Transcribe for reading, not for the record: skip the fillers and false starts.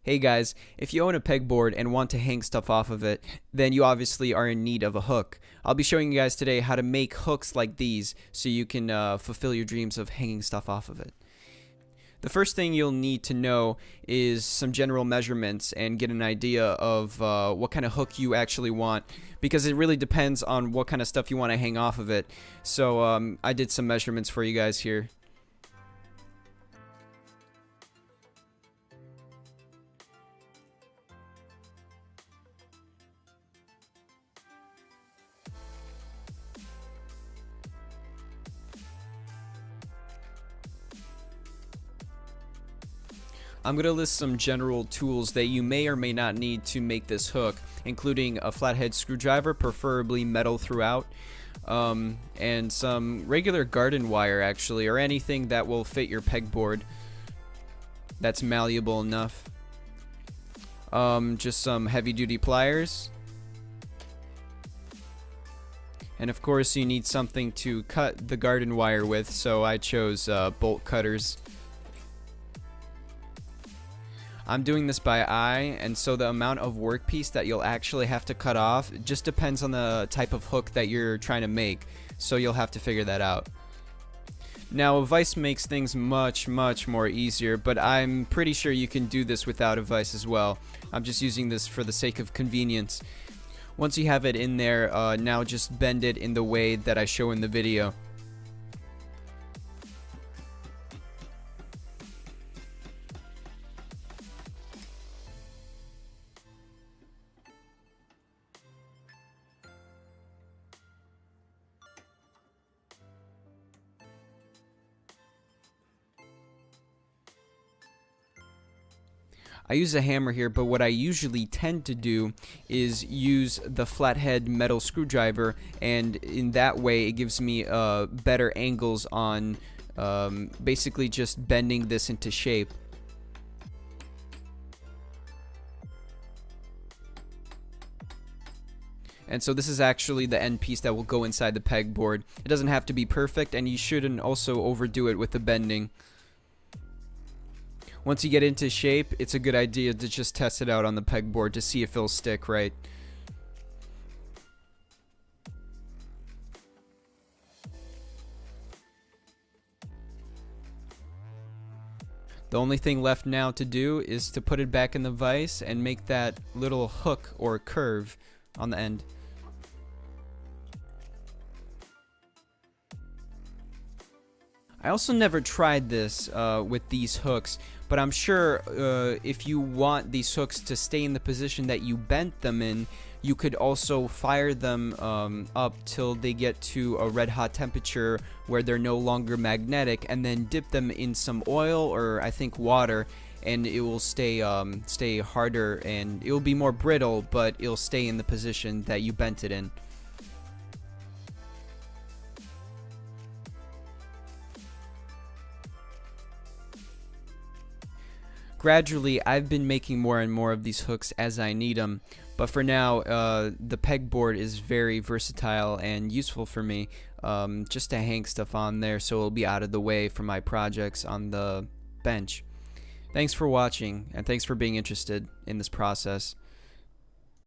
Hey guys, if you own a pegboard and want to hang stuff off of it, then you obviously are in need of a hook. I'll be showing you guys today how to make hooks like these so you can fulfill your dreams of hanging stuff off of it. The first thing you'll need to know is some general measurements and get an idea of what kind of hook you actually want, because it really depends on what kind of stuff you want to hang off of it. So I did some measurements for you guys here. I'm going to list some general tools that you may or may not need to make this hook, including a flathead screwdriver, preferably metal throughout, and some regular garden wire actually, or anything that will fit your pegboard that's malleable enough. Just some heavy-duty pliers. And of course you need something to cut the garden wire with, so I chose bolt cutters. I'm doing this by eye, and so the amount of workpiece that you'll actually have to cut off just depends on the type of hook that you're trying to make, so you'll have to figure that out. Now, a vise makes things much more easier, but I'm pretty sure you can do this without a vise as well. I'm just using this for the sake of convenience. Once you have it in there, now just bend it in the way that I show in the video. I use a hammer here, but what I usually tend to do is use the flathead metal screwdriver, and in that way it gives me better angles on basically just bending this into shape. And so this is actually the end piece that will go inside the pegboard. It doesn't have to be perfect, and you shouldn't also overdo it with the bending. Once you get into shape, it's a good idea to just test it out on the pegboard to see if it'll stick right. The only thing left now to do is to put it back in the vise and make that little hook or curve on the end. I also never tried this with these hooks, but I'm sure if you want these hooks to stay in the position that you bent them in, you could also fire them up till they get to a red hot temperature where they're no longer magnetic, and then dip them in some oil or I think water, and it will stay harder, and it will be more brittle, but it'll stay in the position that you bent it in. Gradually, I've been making more and more of these hooks as I need them, but for now, the pegboard is very versatile and useful for me, just to hang stuff on there so it'll be out of the way for my projects on the bench. Thanks for watching, and thanks for being interested in this process.